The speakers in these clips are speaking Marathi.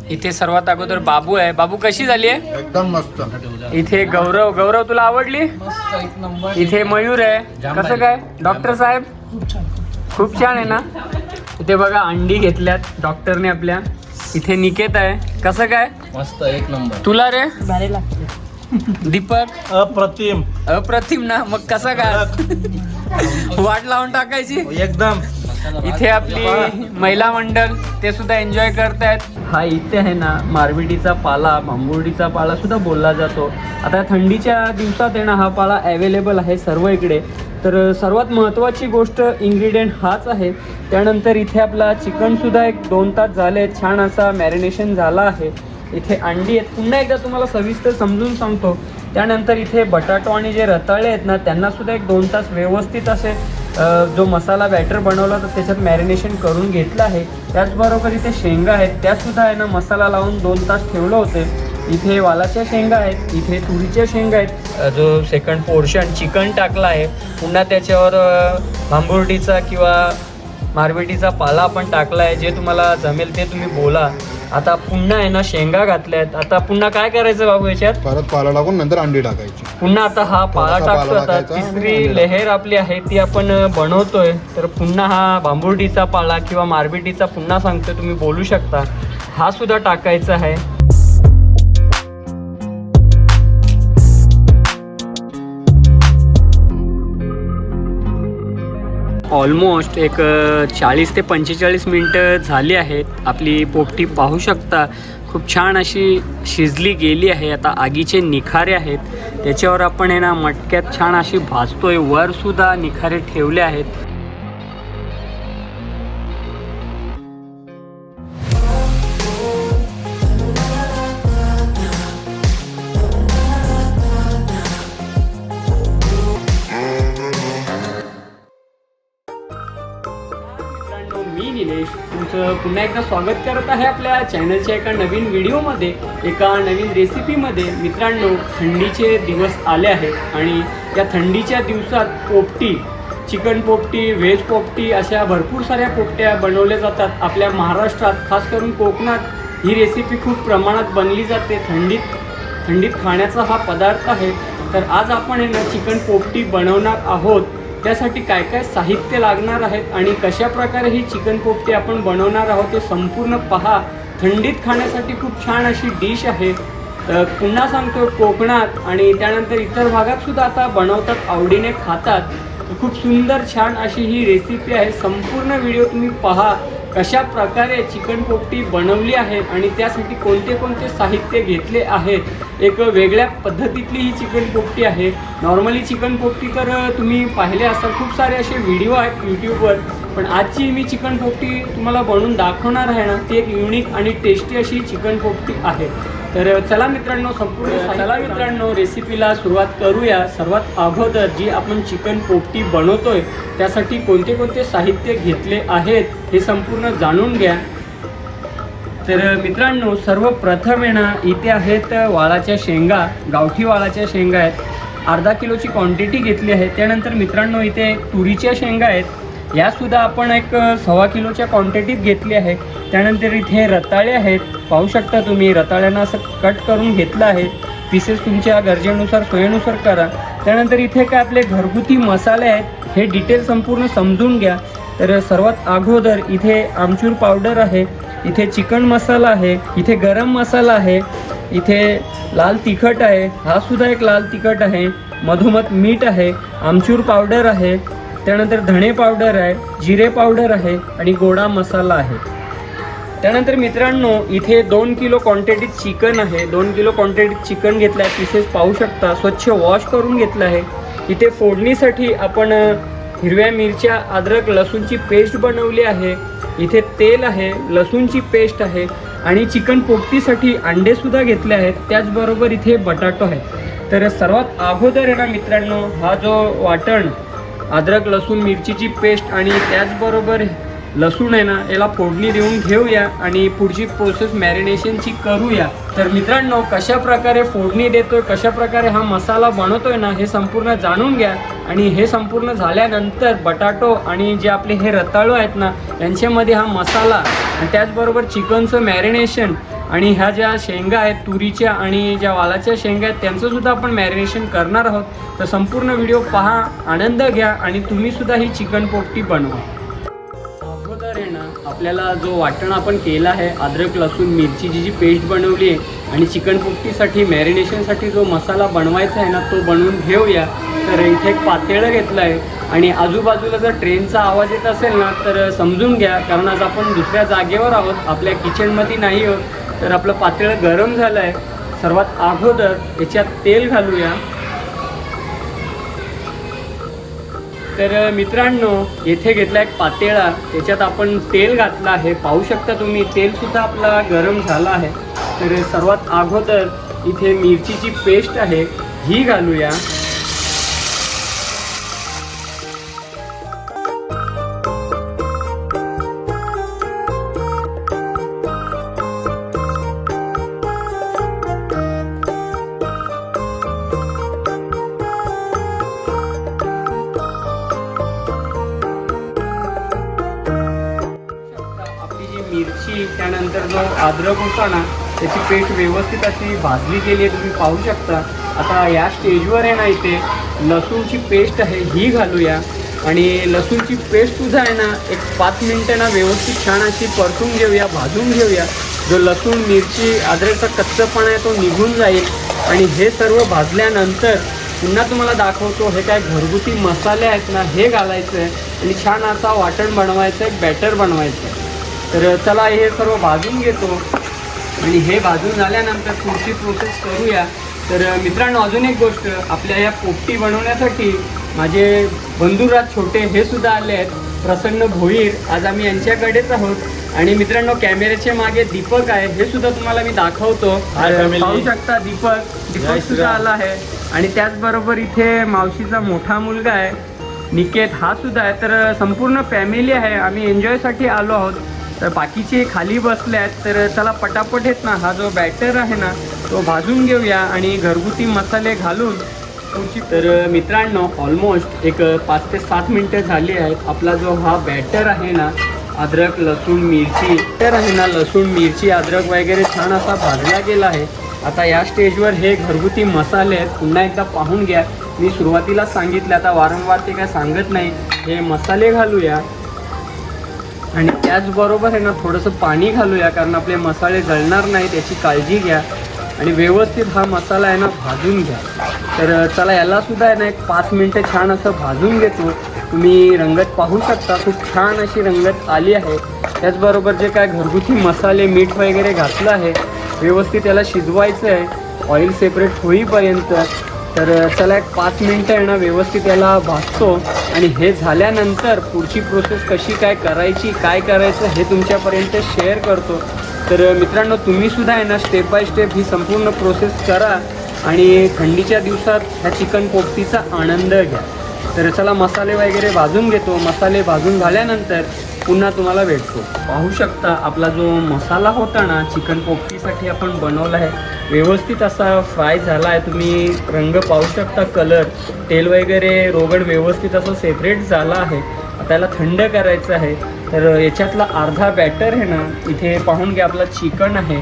इथे सर्वात अगोदर बाबू आहे. बाबू कशी झाली आहे? एकदम मस्त. इथे गौरव तुला आवडली? इथे मयूर आहे. कसं काय डॉक्टर साहेब? खूप छान आहे ना. इथे बघा अंडी घेतल्यात डॉक्टरने आपल्या. इथे निकेत आहे. कसं काय? मस्त एक नंबर. तुला रे? दीपक? अप्रतिम ना. मग कसं काय वाट लावून टाकायची एकदम. इथे आपली महिला मंडळ ते सुद्धा एन्जॉय करतायत. हा इथे आहे ना मारविडीचा पाला, भांबुर्डीचा पाला सुद्धा बोलला जातो. आता थंडीच्या दिवसात आहे ना हा पाला अवेलेबल आहे सर्व इकडे. तर सर्वात महत्त्वाची गोष्ट इन्ग्रेडियंट हाच आहे. त्यानंतर इथे आपला चिकन सुद्धा 1-2 तास झाले, छान असा मॅरिनेशन झाला आहे. इथे अंडी आहेत. पुन्हा एकदा तुम्हाला सविस्तर समजून सांगतो. त्यानंतर इथे बटाटो आणि जे रताळे आहेत ना त्यांना सुद्धा 1-2 तास व्यवस्थित असे जो मसाला बॅटर बनवला तर त्याच्यात मॅरिनेशन करून घेतलं आहे. त्याचबरोबर इथे शेंगा आहेत, त्यासुद्धा आहे ना मसाला लावून 2 तास ठेवलं होते. इथे वालाच्या शेंगा आहेत, इथे तुरीच्या शेंगा आहेत. जो सेकंड पोर्शन चिकन टाकला आहे. पुन्हा त्याच्यावर भांबुर्डीचा किंवा मारवेटीचा पाला आपण टाकला आहे. जे तुम्हाला जमेल ते तुम्ही बोला. आता पुन्हा आहे ना शेंगा घातल्यात. आता पुन्हा काय करायचं बाबू याच्यात? परत पाला टाकून नंतर अंडी टाकायची. पुन्हा आता हा पाला टाकतो. आता तिसरी लहेर आपली आहे ती आपण बनवतोय. तर पुन्हा हा भांबुर्डीचा पाला किंवा मारबेटीचा पुन्हा सांगतोय तुम्ही बोलू शकता, हा सुद्धा टाकायचा आहे. ऑलमोस्ट एक 40 ते 45 मिनटं झाली आहेत. आपली पोपटी पाहू शकता खूप छान अशी शिजली गेली आहे. आता आगीचे निखारे आहेत त्याच्यावर आपण आहे ना मटक्यात छान अशी भाजतोय. वरसुद्धा निखारे ठेवले आहेत. मी निलेश तुमचं पुन्हा एकदा स्वागत करत आहे आपल्या चॅनलच्या एका नवीन व्हिडिओमध्ये, एका नवीन रेसिपीमध्ये. मित्रांनो, थंडीचे दिवस आले आहेत आणि या थंडीच्या दिवसात पोपटी, चिकन पोपटी, व्हेज पोपटी अशा भरपूर साऱ्या पोपट्या बनवल्या जातात. आपल्या महाराष्ट्रात खास करून कोकणात ही रेसिपी खूप प्रमाणात बनली जाते. थंडीत खाण्याचा हा पदार्थ आहे. तर आज आपण ना चिकन पोपटी बनवणार आहोत. त्यासाठी काय काय साहित्य लागणार आहेत आणि कशा प्रकारे ही चिकन पोपटी आपण बनवणार आहोत ते संपूर्ण पहा. थंडीत खाण्यासाठी खूप छान अशी डिश आहे. पुन्हा सांगतो, कोकणात आणि त्यानंतर इतर भागात सुद्धा आता बनवतात, आवडीने खातात. खूप सुंदर छान अशी ही रेसिपी आहे. संपूर्ण व्हिडिओ तुम्ही पहा कशा प्रकारे चिकन पोपटी बनवली आहे आणि त्यासाठी कोणते कोणते साहित्य घेतले आहेत. एक वेगळ्या पद्धतीतली ही चिकन पोपटी आहे. नॉर्मली चिकन पोपटी तर तुम्ही पाहिले असाल, खूप सारे असे व्हिडिओ आहेत यूट्यूबवर. पण आजची मी चिकन पोपटी तुम्हाला बनवून दाखवणार आहे ना ती एक युनिक आणि टेस्टी अशी चिकन पोपटी आहे. तर चला मित्रांनो रेसिपीला सुरुवात करूया. सर्वात अगोदर जी आपण चिकन पोपटी बनवतोय त्यासाठी कोणते कोणते साहित्य घेतले आहेत हे संपूर्ण जाणून घ्या. तर मित्रांनो, सर्वप्रथम आहे ना इथे आहेत वालाच्या शेंगा, गावठी वालाच्या शेंगा आहेत. अर्धा किलोची क्वांटिटी घेतली आहे. त्यानंतर मित्रांनो इथे तुरीच्या शेंगा आहेत, यासुद्धा आपण एक 1.25 किलोच्या क्वांटिटीत घेतली आहे. त्यानंतर इथे रताळे आहेत, पाहू शकता तुम्ही. रताळ्यांना असं कट करून घेतलं आहे. पीसेस तुमच्या गरजेनुसार सोयीनुसार करा. त्यानंतर इथे काय आपले घरगुती मसाले आहेत, हे डिटेल संपूर्ण समजून घ्या. तर सर्वात अगोदर इथे आमचूर पावडर आहे, इथे चिकन मसाला आहे, इथे गरम मसाला आहे, इथे लाल तिखट आहे, हा सुद्धा एक लाल तिखट आहे, मधोमध मीठ आहे, आमचूर पावडर आहे, त्यानंतर धणे पावडर आहे, जिरे पावडर आहे आणि गोडा मसाला आहे. त्यानंतर मित्रांनो इथे 2 किलो क्वांटिटीत चिकन आहे. 2 किलो क्वांटिटीत चिकन घेतलं आहे. पीसेस पाहू शकता, स्वच्छ वॉश करून घेतलं आहे. इथे फोडणीसाठी आपण हिरव्या मिरच्या, अद्रक, लसूणची पेस्ट बनवली आहे. इथे तेल आहे, लसूणची पेस्ट आहे आणि चिकन पोपटीसाठी अंडेसुद्धा घेतले आहेत. त्याचबरोबर इथे बटाटो आहे. तर सर्वात अगोदर आहे ना मित्रांनो हा जो वाटण, अद्रक, लसूण, मिरचीची पेस्ट आणि त्याचबरोबर लसूण आहे ना याला फोडणी देऊन घेऊया आणि पुढची प्रोसेस मॅरिनेशनची करूया. तर मित्रांनो, कशा प्रकारे फोडणी देतोय, कशा प्रकारे हा मसाला बनवतोय ना हे संपूर्ण जाणून घ्या. आणि हे संपूर्ण झाल्यानंतर बटाटो आणि जे आपले हे रताळू आहेत ना यांच्यामध्ये हा मसाला आणि त्याचबरोबर चिकनचं मॅरिनेशन आणि ह्या ज्या शेंगा आहेत तुरीच्या आणि ज्या वालाच्या शेंगा आहेत त्यांचं सुद्धा आपण मॅरिनेशन करणार आहोत. तर संपूर्ण व्हिडिओ पहा, आनंद घ्या आणि तुम्ही सुद्धा ही चिकन पोपटी बनवा. अगोदर आहे ना आपल्याला जो वाटण आपण केला आहे, अद्रक लसूण मिरचीची जी पेस्ट बनवली आहे आणि चिकन पोपटीसाठी मॅरिनेशनसाठी जो मसाला बनवायचा आहे ना तो बनवून घेऊया. तर इथे एक पातेलं घेतलं आहे आणि आजूबाजूला जर ट्रेनचा आवाज येत असेल ना तर समजून घ्या, कारण आज आपण दुसऱ्या जागेवर आहोत, आपल्या किचनमध्ये नाही आहोत. तर आपलं पातेलं गरम झालं आहे. सर्वात अगोदर याच्यात तेल घालूया. तर मित्रांनो येथे घेतला एक पातेला, त्याच्यात आपण तेल घातलं आहे. पाहू शकता तुम्ही तेलसुद्धा आपला गरम झाला आहे. तर सर्वात अगोदर इथे मिरचीची पेस्ट आहे ही घालूया. मिरची त्यानंतर जो अद्रक होता ना त्याची पेस्ट व्यवस्थित अशी भाजली गेली आहे, तुम्ही पाहू शकता. आता या स्टेजवर आहे ना इथे लसूणची पेस्ट आहे ही घालूया. आणि लसूणची पेस्टसुद्धा आहे ना एक 5 मिनटं ना व्यवस्थित छान अशी परतून घेऊया, भाजून घेऊया. जो लसूण मिरची अद्रकचा कच्चापणा आहे तो निघून जाईल. आणि हे सर्व भाजल्यानंतर पुन्हा तुम्हाला दाखवतो हे काय घरगुती मसाले आहेत ना हे घालायचं आहे आणि छान असा वाटण बनवायचं आहे, बॅटर बनवायचं आहे. तर चला हे सर्व भाजून घेतो आणि हे भाजून झाल्यानंतर पुढची प्रोसेस करूया. तर मित्रांनो अजून एक गोष्ट, आपल्या या पोपटी बनवण्यासाठी माझे बंधुराज छोटे हे सुद्धा आले आहेत, प्रसन्न भोईर. आज आम्ही यांच्याकडेच आहोत. आणि मित्रांनो कॅमेऱ्याच्या मागे दीपक आहे, हे सुद्धा तुम्हाला मी दाखवतो. पाहू शकता दीपक सुद्धा आला आहे. आणि त्याचबरोबर इथे मावशीचा मोठा मुलगा आहे निकेत, हा सुद्धा आहे. तर संपूर्ण फॅमिली आहे, आम्ही एन्जॉयसाठी आलो आहोत. तर बाकीचे खाली बसले आहेत. तर चला पटापट येत ना हा जो बॅटर आहे ना तो भाजून घेऊया आणि घरगुती मसाले घालून पुढची. तर मित्रांनो ऑलमोस्ट एक 5 ते 7 मिनटं झाली आहेत. आपला जो हा बॅटर आहे ना अद्रक लसूण मिरची तर आहे ना लसूण मिरची अद्रक वगैरे छान असा भाजला गेला आहे. आता या स्टेजवर हे घरगुती मसाले आहेत, पुन्हा एकदा पाहून घ्या. मी सुरुवातीला सांगितलं, आता वारंवार ते काय सांगत नाही. हे मसाले घालूया आणि त्याचबरोबर आहे ना थोडंसं पाणी घालूया, कारण आपले मसाले जळणार नाही त्याची काळजी घ्या. आणि व्यवस्थित हा मसाला आहे ना भाजून घ्या. तर चला यालासुद्धा आहे ना एक 5 मिनटं छान असं भाजून घेतो. तुम्ही रंगत पाहू शकता, खूप छान अशी रंगत आली आहे. त्याचबरोबर जे काय घरगुती मसाले मीठ वगैरे घातलं आहे व्यवस्थित त्याला शिजवायचं आहे ऑइल सेपरेट होईपर्यंत. तर चला एक 5 मिनटं आहे ना व्यवस्थित याला भाजतो. आणि हे झाल्यानंतर पुढची प्रोसेस कशी काय करायची, काय करायचं हे तुमच्यापर्यंत शेअर करतो. तर मित्रांनो तुम्हीसुद्धा आहे ना स्टेप बाय स्टेप ही संपूर्ण प्रोसेस करा आणि थंडीच्या दिवसात ह्या चिकन पोपटीचा आनंद घ्या. तर चला मसाले वगैरे भाजून घेतो. मसाले भाजून झाल्यानंतर पुन्हा तुम्हाला भेटतो. पाहू शकता आपला जो मसाला होता ना चिकन पोपटीसाठी आपण बनवला आहे व्यवस्थित असा फ्राय झाला आहे. तुम्ही रंग पाहू शकता, कलर, तेल वगैरे रोगड व्यवस्थित असं सेपरेट झाला आहे. आता याला थंड करायचं आहे. तर याच्यातला अर्धा बॅटर आहे ना इथे पाहून घ्या, आपला चिकन आहे,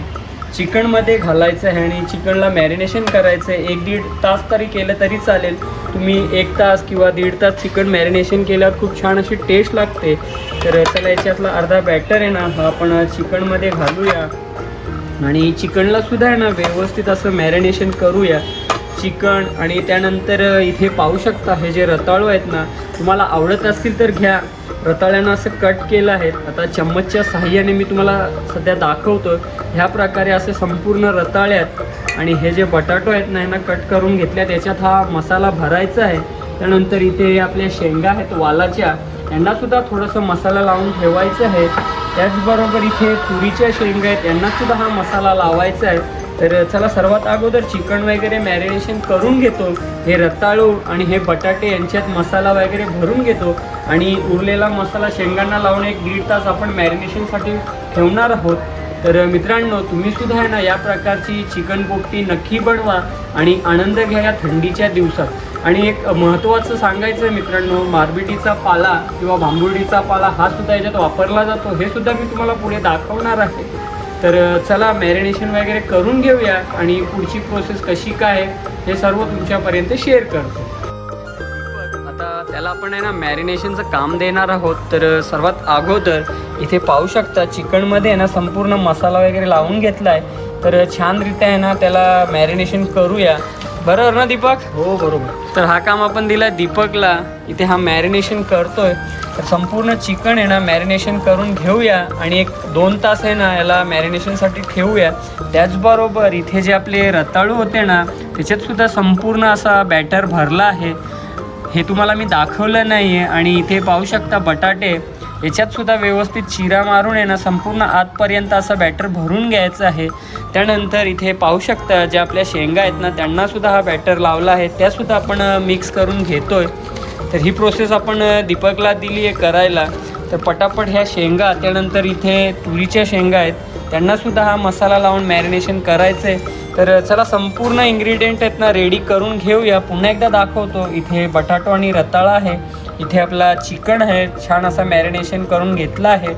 चिकनमध्ये घालायचं आहे आणि चिकनला मॅरिनेशन करायचं आहे. 1-1.5 तास तरी केलं तरी चालेल. तुम्ही 1 तास किंवा 1.5 तास चिकन मॅरिनेशन केल्यावर खूप छान अशी टेस्ट लागते. तर चला याच्यातला अर्धा बॅटर आहे ना हा आपण चिकनमध्ये घालूया आणि चिकनला सुद्धा आहे ना व्यवस्थित असं मॅरिनेशन करूया चिकन. आणि त्यानंतर इथे पाहू शकता हे जे रताळू आहेत ना तुम्हाला आवडत असतील तर घ्या. रताळ्यांना असं कट केलं आहे. आता चम्मचच्या साहाय्याने मी तुम्हाला सध्या दाखवतो. ह्या प्रकारे असे संपूर्ण रताळे आहेत आणि हे जे बटाटो आहेत ना ह्यांना कट करून घेतल्यात. याच्यात हा मसाला भरायचा आहे. त्यानंतर इथे आपल्या शेंगा आहेत वालाच्या, यांनासुद्धा थोडंसं मसाला लावून ठेवायचं आहे. त्याचबरोबर इथे तुरीच्या शेंगा आहेत, यांनासुद्धा हा मसाला लावायचा आहे. तर चला सर्वात अगोदर चिकन वगैरे मॅरिनेशन करून घेतो. हे रताळू आणि हे बटाटे यांच्यात मसाला वगैरे भरून घेतो आणि उरलेला मसाला शेंगांना लावून 1-1.5 तास आपण मॅरिनेशनसाठी ठेवणार आहोत. तर मित्रांनो तुम्हीसुद्धा आहे ना या प्रकारची चिकन पोपटी नक्की बनवा आणि आनंद घ्या या थंडीच्या दिवसात. आणि एक महत्त्वाचं सांगायचं मित्रांनो, मारबिटीचा पाला किंवा बांबुर्डीचा पाला हा सुद्धा याच्यात वापरला जातो. हे सुद्धा मी तुम्हाला पुढे दाखवणार आहे. तर चला मॅरिनेशन वगैरे करून घेऊया आणि पुढची प्रोसेस कशी काय हे सर्व तुमच्यापर्यंत शेअर करतो. आता त्याला आपण आहे ना मॅरिनेशनचं काम देणार आहोत. तर सर्वात अगोदर इथे पाहू शकता चिकनमध्ये आहे ना संपूर्ण मसाला वगैरे लावून घेतला आहे. तर छानरित्या आहे ना त्याला मॅरिनेशन करूया. बरोबर ना दीपक? हो बरोबर. तर हा काम आपण दिला दीपकला. इथे हा मॅरिनेशन करतोय. तर संपूर्ण चिकन आहे ना मॅरिनेशन करून घेऊया आणि 1-2 तास आहे ना याला मॅरिनेशनसाठी ठेवूया. त्याचबरोबर इथे जे आपले रताळू होते ना त्याच्यातसुद्धा संपूर्ण असा बॅटर भरला आहे. हे तुम्हाला मी दाखवलं नाही आहे. आणि इथे पाहू शकता बटाटे याच्यातसुद्धा व्यवस्थित चिरा मारून आहे ना संपूर्ण आतपर्यंत असं बॅटर भरून घ्यायचं आहे. त्यानंतर इथे पाहू शकता ज्या आपल्या शेंगा आहेत ना त्यांनासुद्धा हा बॅटर लावला आहे. त्यासुद्धा आपण मिक्स करून घेतो आहे. तर ही प्रोसेस आपण दीपकला दिली आहे करायला. तर पटापट ह्या शेंगा त्यानंतर इथे तुरीच्या शेंगा आहेत त्यांनासुद्धा हा मसाला लावून मॅरिनेशन करायचं आहे. तर चला संपूर्ण इन्ग्रेडियंट आहेत ना रेडी करून घेऊया. पुन्हा एकदा दाखवतो. इथे बटाटो आणि रताळा आहे. इथे आपला चिकन आहे छान असा मॅरिनेशन करून घेतला आहे.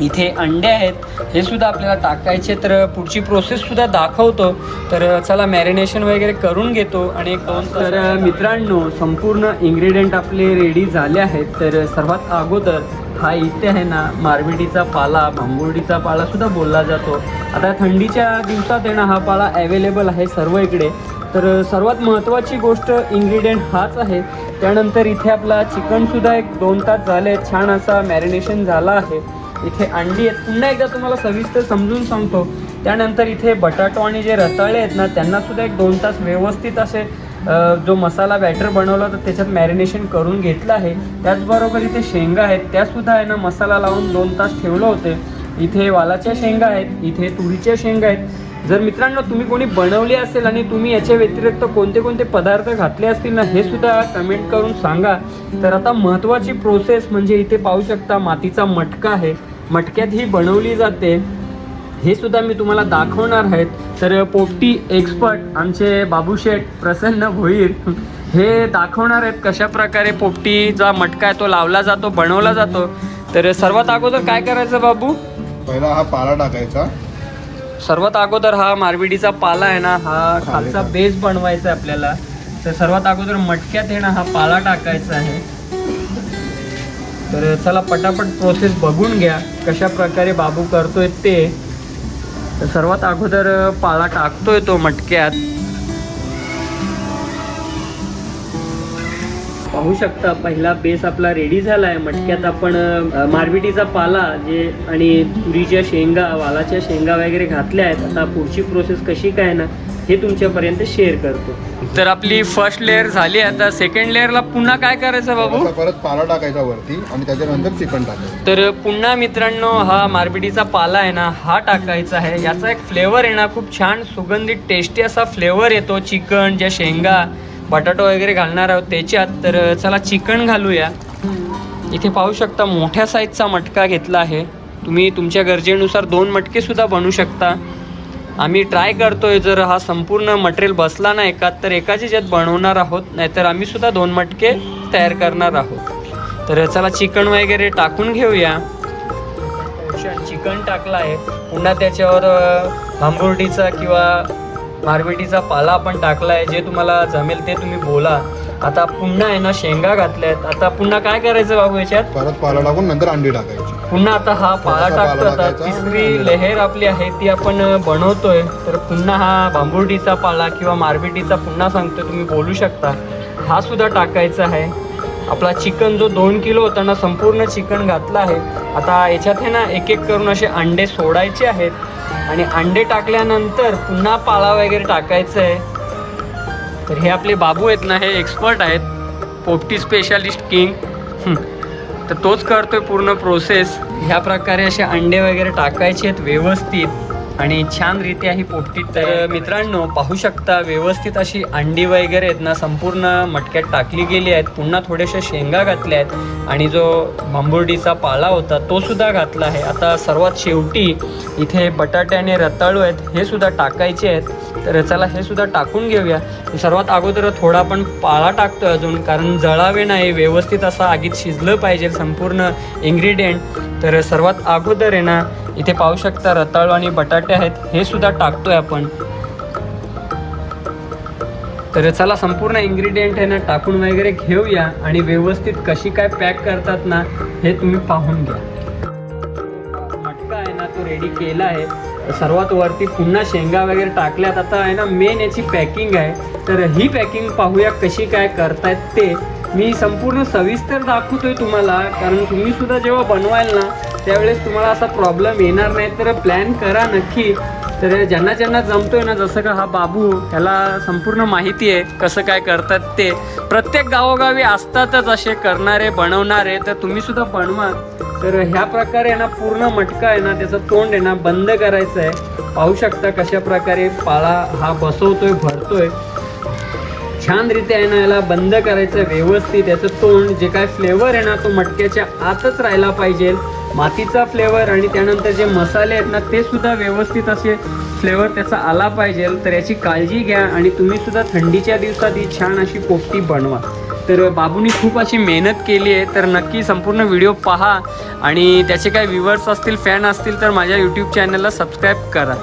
इथे अंडे आहेत हे सुद्धा आपल्याला टाकायचे. तर पुढची प्रोसेससुद्धा दाखवतो. तर चला मॅरिनेशन वगैरे करून घेतो आणि 1-2 तास. तर मित्रांनो संपूर्ण इन्ग्रेडियंट आपले रेडी झाले आहेत. तर सर्वात अगोदर हा इथे आहे ना मारमिडीचा पाला, भांबुर्डीचा पालासुद्धा बोलला जातो. आता थंडीच्या दिवसात आहे ना हा पाला ॲवेलेबल आहे सर्व इकडे. तर सर्वात महत्त्वाची गोष्ट इन्ग्रेडियंट हाच आहे. त्यानंतर इथे आपला चिकनसुद्धा 1-2 तास झाले छान असा मॅरिनेशन झाला आहे. इथे अंडी आहेत. पुन्हा एकदा तुम्हाला सविस्तर समजून सांगतो. त्यानंतर इथे बटाटो आणि जे रताळे आहेत ना त्यांनासुद्धा 1-2 तास व्यवस्थित असे जो मसाला बॅटर बनवला होता त्याच्यात मॅरिनेशन करून घेतलं आहे. त्याचबरोबर इथे शेंगा आहेत त्यासुद्धा आहे ना मसाला लावून 2 तास ठेवलं होते. इथे वालाच्या शेंगा आहेत, इथे तुरीच्या शेंगा आहेत. जर मित्रांनो तुम्ही कोणी बनवली असेल आणि तुम्ही याच्या व्यतिरिक्त कोणते कोणते पदार्थ घातले असतील ना हे सुद्धा कमेंट करून सांगा. तर आता महत्त्वाची प्रोसेस म्हणजे इथे पाहू शकता मातीचा मटका आहे. मटक्यात ही बनवली जाते. हे सुद्धा मी तुम्हाला दाखवणार आहेत. तर पोपटी एक्सपर्ट आमचे बाबूशेठ प्रसन्न भोईर हे दाखवणार आहेत कशा प्रकारे पोपटीचा मटका आहे तो लावला जातो, बनवला जातो. तर सर्वात अगोदर काय करायचं बाबू? पहिला हा पाला टाकायचा. सर्वात अगोदर हा मारविडीचा पाला आहे ना हा खालचा बेस बनवायचा आहे आपल्याला. तर सर्वात अगोदर मटक्यात आहे ना हा पाला टाकायचा आहे. तर चला पटापट प्रोसेस बघून घ्या कशा प्रकारे बाबू करतोय ते. तर सर्वात अगोदर पाला टाकतोय तो मटक्यात. पाहू शकता पहिला बेस आपला रेडी झाला आहे. मटक्यात आपण मारविडीचा पाला जे आणि तुरीच्या शेंगा, वालाच्या शेंगा वगैरे घातल्या आहेत. आता पुढची प्रोसेस कशी काय ना हे तुमच्यापर्यंत शेअर करतो. तर आपली फर्स्ट लेअर झाली. आता सेकंड लेअरला पुन्हा काय करायचं बाबू? परत पाला टाकायचा वरती आणि त्याच्यानंतर चिकन टाकायचं. तर पुन्हा मित्रांनो हा मारविडीचा पाला आहे ना हा टाकायचा आहे. याचा एक फ्लेवर आहे ना खूप छान सुगंधित टेस्टी असा फ्लेवर येतो. चिकन ज्या शेंगा बटाटो वगैरे घालणार आहोत त्याच्यात. तर चला चिकन घालूया. इथे पाहू शकता मोठ्या साईजचा मटका घेतला आहे. तुम्ही तुमच्या गरजेनुसार 2 मटकेसुद्धा बनवू शकता. आम्ही ट्राय करतोय जर हा संपूर्ण मटेरियल बसला ना एकात तर एकाच ह्याच्यात बनवणार आहोत. नाहीतर आम्ही सुद्धा 2 मटके तयार करणार आहोत. तर चला चिकन वगैरे टाकून घेऊया. चिकन टाकलं आहे. पुन्हा त्याच्यावर भांबुर्डीचा किंवा मारविडीचा पाला आपण टाकला आहे. जे तुम्हाला जमेल ते तुम्ही बोला. आता पुन्हा आहे ना शेंगा घातल्यात. आता पुन्हा काय करायचं बाबू याच्यात? परत पाला टाकून नंतर अंडी टाकायची. पुन्हा आता हा पाला टाकतो. आता तिसरी लहेर आपली आहे ती आपण बनवतोय. तर पुन्हा हा भांबुर्डीचा पाला किंवा मारविडीचा पुन्हा सांगतो तुम्ही बोलू शकता हा सुद्धा टाकायचा आहे. आपला चिकन जो 2 किलो होता ना संपूर्ण चिकन घातला आहे. आता याच्यात आहे ना एक एक करून असे अंडे सोडायचे आहेत आणि अंडे टाकल्यानंतर पुन्हा पाला वगैरे टाकायचं आहे. तर हे आपले बाबू आहेत ना हे एक्सपर्ट आहेत, पोपटी स्पेशालिस्ट किंग. तर तोच करतोय पूर्ण प्रोसेस. ह्या प्रकारे असे अंडे वगैरे टाकायचे आहेत व्यवस्थित आणि छानरित्या ही पोपटी. तर मित्रांनो पाहू शकता व्यवस्थित अशी अंडी वगैरे आहेत ना संपूर्ण मटक्यात टाकली गेली आहेत. पुन्हा थोड्याशा शेंगा घातल्या आहेत आणि जो भांबुर्डीचा पाला होता तो सुद्धा घातला आहे. आता सर्वात शेवटी इथे बटाटे आणि रताळू आहेत हे सुद्धा टाकायचे आहेत. तर चला हे सुद्धा टाकून घेऊया. सर्वात अगोदर थोडा आपण पाला टाकतो अजून कारण जळावे नाही, व्यवस्थित असा आगीत शिजलं पाहिजे संपूर्ण इन्ग्रेडियंट. तर सर्वात अगोदर आहे ना इथे पाहू शकता रताळू आणि बटाटे आहेत, हे सुद्धा टाकतोय आपण. तर चला संपूर्ण इन्ग्रेडियंट आहे ना टाकून वगैरे घेऊया आणि व्यवस्थित कशी काय पॅक करतात ना हे तुम्ही पाहून घ्या. मटका आहे ना तो रेडी केला आहे. सर्वात वरती पुन्हा शेंगा वगैरे टाकल्यात. आता आहे ना मेन याची पॅकिंग आहे, तर ही पॅकिंग पाहूया कशी काय करतायत ते. मी संपूर्ण सविस्तर दाखवतोय तुम्हाला, कारण तुम्ही सुद्धा जेव्हा बनवाल ना त्यावेळेस तुम्हाला असा प्रॉब्लेम येणार नाही. तर प्लॅन करा नक्की. तर ज्यांना ज्यांना जमतोय ना, जसं का हा बाबू, ह्याला संपूर्ण माहिती आहे कसं काय करतात ते. प्रत्येक गावोगावी असतातच असे करणारे बनवणारे, तर तुम्ही सुद्धा बनवा. तर ह्या प्रकारे ना पूर्ण मटका आहे ना त्याचं तोंड आहे ना बंद करायचं आहे. पाहू शकता कशा प्रकारे पाळा हा बसवतोय, भरतोय. छानरीत्या आहे ना याला बंद करायचं व्यवस्थित. याचं तोंड जे काय फ्लेवर आहे ना तो मटक्याच्या आतच राहायला पाहिजे. मातीचा फ्लेवर आणि त्यानंतर जे मसाले आहेत ना ते सुद्धा व्यवस्थित असे फ्लेवर त्याचा आला पाहिजे. तर याची काळजी घ्या आणि तुम्ही सुद्धा थंडीच्या दिवसात ही छान अशी पोपटी बनवा. तर बाबूनी खूप अशी मेहनत केली आहे, तर नक्की संपूर्ण व्हिडिओ पहा आणि त्याचे काही व्ह्यूअर्स असतील, फॅन असतील तर माझ्या यूट्यूब चॅनलला सबस्क्राईब करा.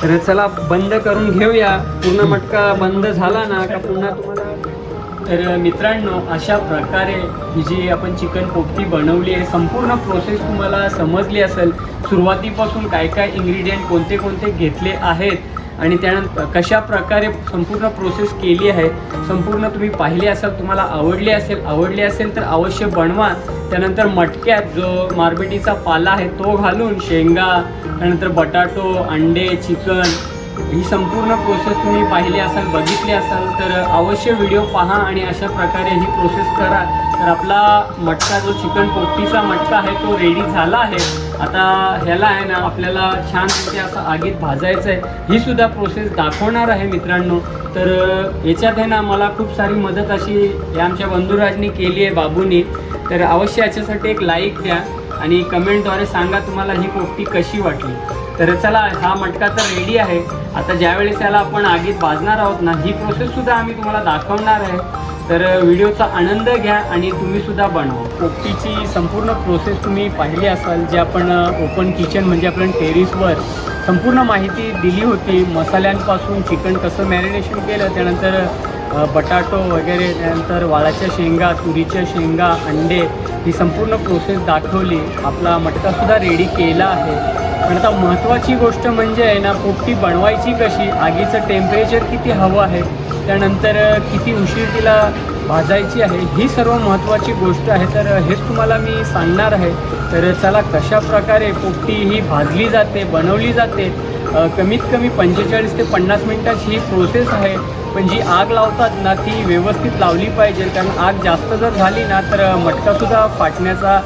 तर चला बंद करून घेऊया. पूर्ण मटका बंद झाला ना का पुन्हा तुम्हाला. तर मित्रांनो अशा प्रकारे ही जी आपण चिकन पोपटी बनवली आहे, संपूर्ण प्रोसेस तुम्हाला समजली असेल. सुरुवातीपासून काय काय इन्ग्रेडियंट कोणते कोणते घेतले आहेत आणि त्यानंतर कशा प्रकारे संपूर्ण प्रोसेस केली आहे संपूर्ण तुम्ही पाहिली असाल. तुम्हाला आवडली असेल तर अवश्य बनवा. त्यानंतर मटक्यात जो मारबेटीचा पाला आहे तो घालून शेंगा, त्यानंतर बटाटो, अंडे, चिकन, ही संपूर्ण प्रोसेस तुम्ही पाहिली असाल, बघितली असाल तर अवश्य व्हिडिओ पहा आणि अशा प्रकारे ही प्रोसेस करा. तर आपला मटका जो चिकन पोपटीचा मटका आहे तो रेडी झाला आहे. आता ह्याला आहे ना आपल्याला छानपैकी असं आगीत भाजायचं आहे. ही सुद्धा प्रोसेस दाखवणार आहे मित्रांनो. तर याच्यात आहे ना मला खूप सारी मदत अशी या आमच्या बंधुराजनी केली आहे, बाबूनी. तर अवश्य याच्यासाठी एक लाईक द्या आणि कमेंटद्वारे सांगा तुम्हाला ही पोपटी कशी वाटली. तर चला हा मटका तर रेडी आहे. आता ज्यावेळेस याला आपण आगीत भाजणार आहोत ना ही प्रोसेससुद्धा आम्ही तुम्हाला दाखवणार आहे. तर व्हिडिओचा आनंद घ्या आणि तुम्ही सुद्धा बनवा. पोपटीची संपूर्ण प्रोसेस तुम्ही पाहिली असाल, जे आपण ओपन किचन म्हणजे आपण टेरिसवर संपूर्ण माहिती दिली होती. मसाल्यांपासून चिकन कसं मॅरिनेशन केलं, त्यानंतर बटाटो वगैरे, त्यानंतर वाळाच्या शेंगा, तुरीच्या शेंगा, अंडे, ही संपूर्ण प्रोसेस दाखवली. आपला मटकासुद्धा रेडी केला आहे. पण आता महत्त्वाची गोष्ट म्हणजे आहे ना पोपटी बनवायची कशी, आगीचं टेम्परेचर किती हवं आहे, त्यानंतर किती उशीर तिला भाजायची आहे, ही सर्व महत्त्वाची गोष्ट आहे. तर हेच तुम्हाला मी सांगणार आहे. तर चला कशा प्रकारे पोपटी ही भाजली जाते, बनवली जाते. कमीत कमी 45 ते 50 मिनटाची ही प्रोसेस आहे. पण जी आग लावतात ना ती व्यवस्थित लावली पाहिजे, कारण आग जास्त जर झाली ना तर मटकासुद्धा फाटण्याचा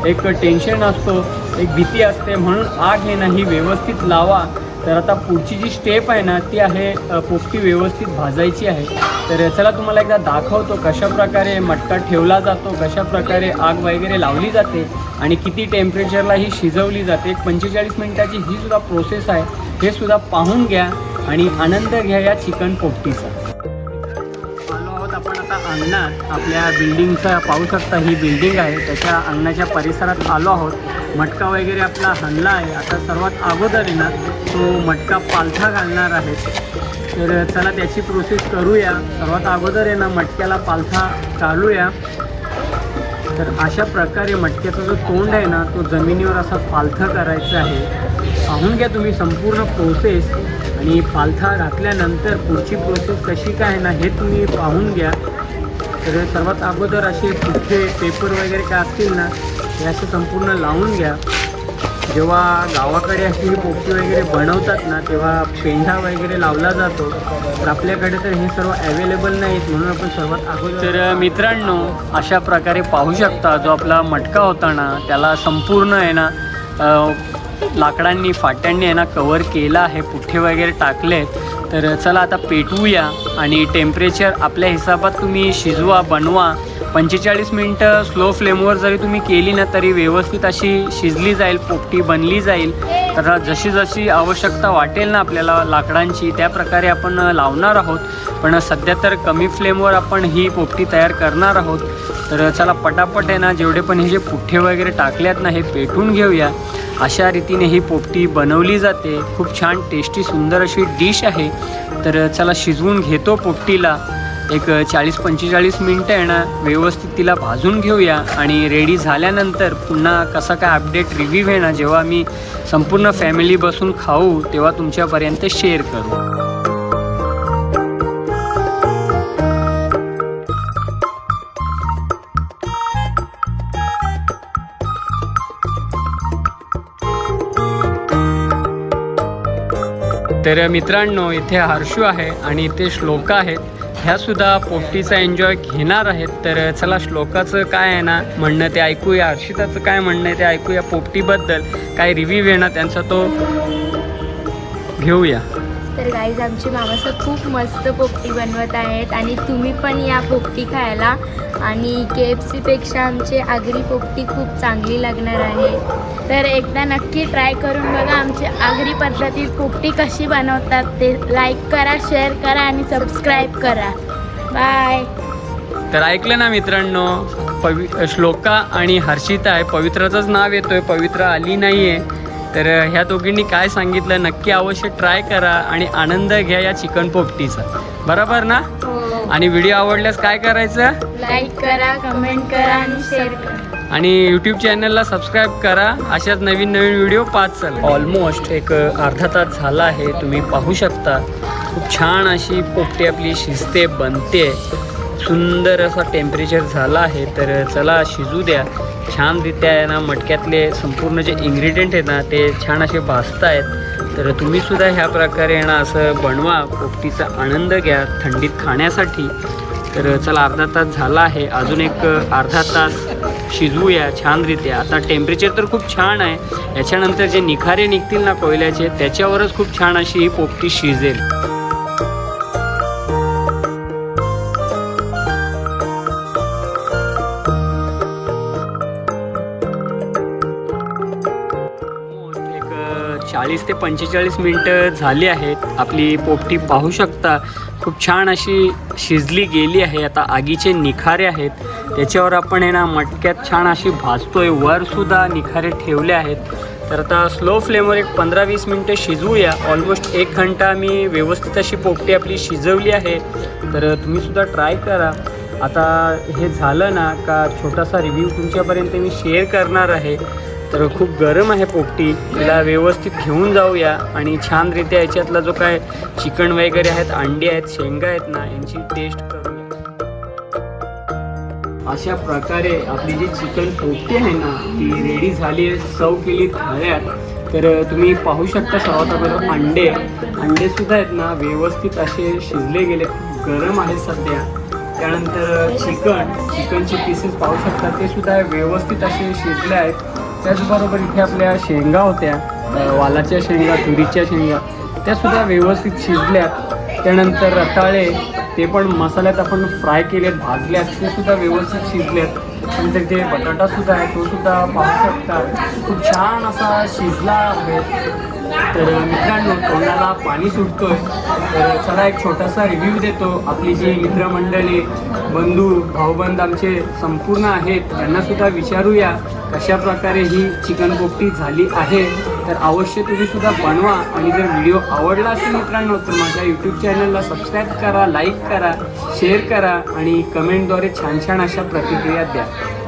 एक टेन्शन असतो, एक भीती असते. म्हणून आग हे नाही व्यवस्थित लावा. तर आता पुढची जी स्टेप आहे ना ती आहे पोपटी व्यवस्थित भाजायची आहे. तर चला तुम्हाला एकदा दाखवतो कशा प्रकारे मटका ठेवला जातो, कशा प्रकारे आग वगैरे लावली जाते आणि किती टेम्परेचरला ही शिजवली जाते. 45 मिनिटाची ही सुद्धा प्रोसेस आहे. हे सुद्धा पाहून घ्या आणि आनंद घ्या या चिकन पोपटीचा. आलो आहोत आपण आता अंगणात. आपल्या बिल्डिंगचा पाहू शकता, ही बिल्डिंग आहे, त्याच्या अंगणाच्या परिसरात आलो आहोत. मटका वगैरे आपला हणला आहे. आता सर्वात अगोदर आहे ना तो मटका पालथा घालणार आहे. तर चला त्याची प्रोसेस करूया. सर्वात अगोदर आहे ना मटक्याला पालथा काढूया. तर अशा प्रकारे मटक्याचा जो तोंड आहे ना तो जमिनीवर असा पालथा करायचा आहे. पाहून घ्या तुम्ही संपूर्ण प्रोसेस आणि पालथा घातल्यानंतर पुढची प्रोसेस कशी काय आहे ना हे तुम्ही पाहून घ्या. तर सर्वात अगोदर असे पुठ्ठे पेपर वगैरे काय असतील ना हे असे संपूर्ण लावून घ्या. जेव्हा गावाकडे अशी पोपटी वगैरे बनवतात ना तेव्हा पेंढा वगैरे लावला जातो. तर आपल्याकडे तर हे सर्व अवेलेबल नाहीत, म्हणून आपण सर्वात अगोदर. तर मित्रांनो अशा प्रकारे पाहू शकता जो आपला मटका होता ना त्याला संपूर्ण आहे ना लाकडांनी, फाट्यांनी आहे ना कवर केला आहे, पुठ्ठे वगैरे टाकले. तर चला आता पेटवूया आणि टेम्परेचर आपल्या हिसाबात तुम्ही शिजवा, बनवा 45 मिनटं स्लो फ्लेमवर जरी तुम्ही केली ना तरी व्यवस्थित अशी शिजली जाईल, पोपटी बनली जाईल. तर जशी जशी आवश्यकता वाटेल ना आपल्याला लाकडांची त्या प्रकारे आपण लावणार आहोत. पण सध्या तर कमी फ्लेमवर आपण ही पोपटी तयार करणार आहोत. तर चला पटापट आहे ना जेवढे पण हे जे पुठ्ठे वगैरे टाकल्यात ना हे पेटून घेऊया. अशा रीतीने ही पोपटी बनवली जाते. खूप छान टेस्टी सुंदर अशी डिश आहे. तर चला शिजवून घेतो पोपटीला. एक 40-45 मिनटं आहे ना व्यवस्थित तिला भाजून घेऊया आणि रेडी झाल्यानंतर पुन्हा कसा काय अपडेट रिव्ह्यू आहे ना जेव्हा मी संपूर्ण फॅमिली बसून खाऊ तेव्हा तुमच्यापर्यंत शेअर करू. तर मित्रांनो इथे हर्षू आहे आणि इथे श्लोका आहेत. ह्या सुद्धा पोपटीचा एन्जॉय घेणार आहेत. तर चला श्लोकाचं काय आहे ना म्हणणं ते ऐकूया, हर्षिताचं काय म्हणणं आहे ते ऐकूया. पोपटीबद्दल काय रिव्ह्यू आहे ना त्यांचा तो घेऊया. तर गाईज आमचे मामासं खूप मस्त पोपटी बनवत आहेत आणि तुम्ही पण या पोपटी खायला. आणि KFCपेक्षा आमची आगरी पोपटी खूप चांगली लागणार आहे. तर एकदा नक्की ट्राय करून बघा आमची आगरी पद्धतीत पोपटी कशी बनवतात ते. लाईक करा, शेअर करा आणि सबस्क्राईब करा. बाय. तर ऐकलं ना मित्रांनो, श्लोका आणि हर्षिता आहे. पवित्राचंच नाव येतोय, पवित्र आली नाही आहे. तर ह्या दोघींनी काय सांगितलं नक्की अवश्य ट्राय करा आणि आनंद घ्या या चिकन पोपटीचा. बरोबर ना? आणि व्हिडिओ आवडल्यास काय करायचं? लाईक करा, कमेंट करा आणि शेअर करा. आणि यूट्यूब चॅनलला सबस्क्राईब करा. अशाच नवीन नवीन व्हिडिओ पाहत चला. ऑलमोस्ट एक अर्धा तास झाला आहे. तुम्ही पाहू शकता खूप छान अशी पोपटी आपली शिजते, बनते. सुंदर असा टेम्परेचर झाला आहे. तर चला शिजू द्या. छानरित्या आहे ना मटक्यातले संपूर्ण जे इन्ग्रेडियंट आहेत ना ते छान असे भाजत आहेत. तर तुम्हीसुद्धा ह्या प्रकारे ना असं बनवा, पोपटीचा आनंद घ्या थंडीत खाण्यासाठी. तर चला अर्धा तास झाला आहे, अजून एक अर्धा तास शिजवूया छानरित्या. आता टेम्परेचर तर खूप छान आहे. याच्यानंतर जे निखारे निघतील ना कोयल्याचे त्याच्यावरच खूप छान अशी ही पोपटी शिजेल. एक 40 ते 45 मिनटं झाली आहेत. आपली पोपटी पाहू शकता खूप छान अशी शिजली गेली आहे. आता आगीचे निखारे आहेत त्याच्यावर आपण आहे ना मटक्यात छान अशी भाजतोय. वरसुद्धा निखारे ठेवले आहेत. तर आता स्लो फ्लेमवर एक 15-20 मिनटं शिजवूया. ऑलमोस्ट 1 घंटा मी व्यवस्थित अशी पोपटी आपली शिजवली आहे. तर तुम्हीसुद्धा ट्राय करा. आता हे झालं ना का छोटासा रिव्ह्यू तुमच्यापर्यंत मी शेअर करणार आहे. तर खूप गरम आहे पोपटी, तिला व्यवस्थित घेऊन जाऊया आणि छानरित्या याच्यातला जो काय चिकन वगैरे आहेत, अंडी आहेत, शेंगा आहेत ना यांची टेस्ट करूया. अशा प्रकारे आपली जी चिकन पोपटी आहे ना ती रेडी झाली आहे, सर्व केली थाळ्यात. तर तुम्ही पाहू शकता सर्वात अगोदर अंडेसुद्धा आहेत ना व्यवस्थित असे शिजले गेले, खूप गरम आहे सध्या. त्यानंतर चिकनचे पीसेस पाहू शकता ते सुद्धा व्यवस्थित असे शिजले आहेत. त्याचबरोबर इथे आपल्या शेंगा होत्या, वालाच्या शेंगा, तुरीच्या शेंगा, त्यासुद्धा व्यवस्थित शिजल्यात. त्यानंतर रताळे ते पण मसाल्यात आपण फ्राय केलेत, भाजल्यात, ते सुद्धा व्यवस्थित शिजल्यात. नंतर जे बटाटासुद्धा आहे तो सुद्धा पाहू शकता खूप छान असा शिजला आहे. तर मित्रांनो तोंडाला पाणी सुटतोय. तर चला एक छोटासा रिव्ह्यू देतो. आपली जी मित्रमंडळी, बंधू, भाऊबंद आमचे संपूर्ण आहेत त्यांनासुद्धा विचारूया कशा प्रकारे ही चिकन पोपटी झाली आहे. तर अवश्य तुम्हीसुद्धा बनवा. आणि जर व्हिडिओ आवडला असेल मित्रांनो तर माझ्या यूट्यूब चॅनलला सबस्क्राईब करा, लाईक करा, शेअर करा आणि कमेंटद्वारे छान छान अशा प्रतिक्रिया द्या.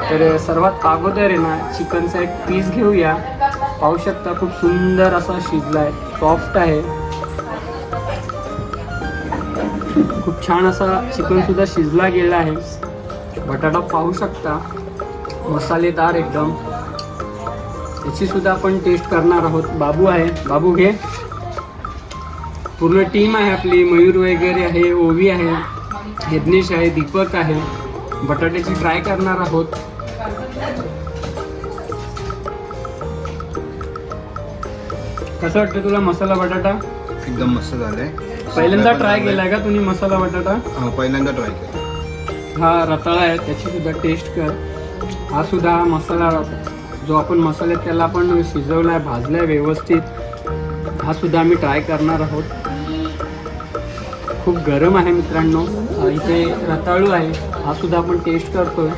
तर सर्वात अगोदर आहे ना चिकनचा एक पीस घेऊया. पाहू शकता खूप सुंदर असा शिजला आहे, सॉफ्ट आहे. खूप छान असा चिकनसुद्धा शिजला गेला आहे. बटाटा पाहू शकता मसालेदार एकदम. याची सुद्धा आपण टेस्ट करणार आहोत. बाबू आहे, बाबू घे. पूर्ण टीम आहे आपली, मयूर वगैरे आहे, ओवी आहे, यज्ञेश आहे, दीपक आहे. बटाट्याची ट्राय करणार आहोत. कसं वाटतं तुला मसाला बटाटा? एकदम मस्त झालंय. पहिल्यांदा ट्राय केलाय का तुम्ही मसाला बटाटा? पहिल्यांदा ट्राय केला. हा रताळा आहे त्याची सुद्धा टेस्ट कर. हा सुद्धा मसाला जो आपण मसाल्यात त्याला आपण शिजवला आहे, भाजला आहे व्यवस्थित. हा सुद्धा आम्ही ट्राय करणार आहोत. खूप गरम आहे मित्रांनो. इथे रताळू आहे, हा सुद्धा आपण टेस्ट करतोय.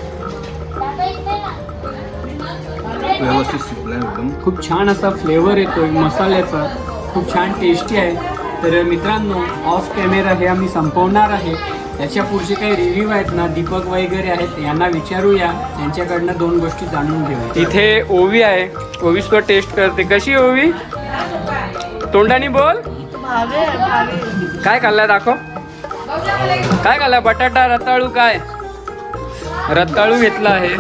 व्यवस्थित शिजलाय एकदम. खूप छान असा फ्लेवर येतोय मसाल्याचा, खूप छान टेस्टी आहे. तर मित्रांनो ऑफ कॅमेरा हे आम्ही संपवणार आहे. याच्या पुढचे काही रिव्ह्यू आहेत ना, दीपक वगैरे आहेत, यांना विचारूया, त्यांच्याकडनं 2 गोष्टी जाणून घेऊ. इथे ओवी आहे, ओवी सुद्धा टेस्ट करते. कशी ओवी? तोंडाने बोल. काय खाल्लाय दाखव. काय खाल्लाय? बटाटा, रताळू. काय रताळू घेतला आहे.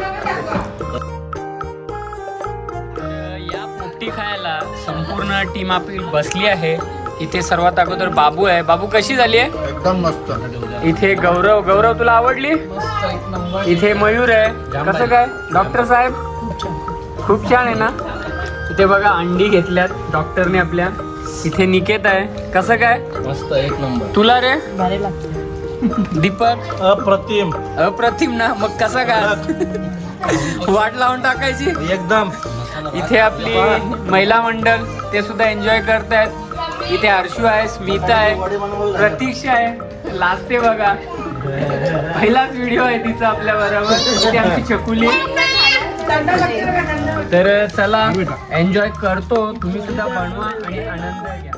या पोपटी खायला संपूर्ण टीम आपली बसली आहे. इथे सर्वात अगोदर बाबू आहे. बाबू कशी झाली आहे? एकदम मस्त. इथे गौरव तुला आवडली? इथे मयूर आहे. कसं काय डॉक्टर साहेब? खूप छान आहे ना. इथे बघा अंडी घेतल्यात डॉक्टरने आपल्या. इथे निकेत आहे. कसं काय? मस्त, एक नंबर. तुला रे दीपक? अप्रतिम ना. मग कसं काय वाट लावून टाकायची एकदम. इथे आपली महिला मंडळ ते सुद्धा एन्जॉय करतायत. इथे हर्षू आहे, स्मिता आहे, प्रतीक्षा आहे, लाजते बघा. पहिलाच व्हिडिओ आहे तिचा आपल्या बरोबर. इथे आमची चकुली. तर चला एन्जॉय करतो. तुम्ही सुद्धा बनवा आणि आनंद घ्या.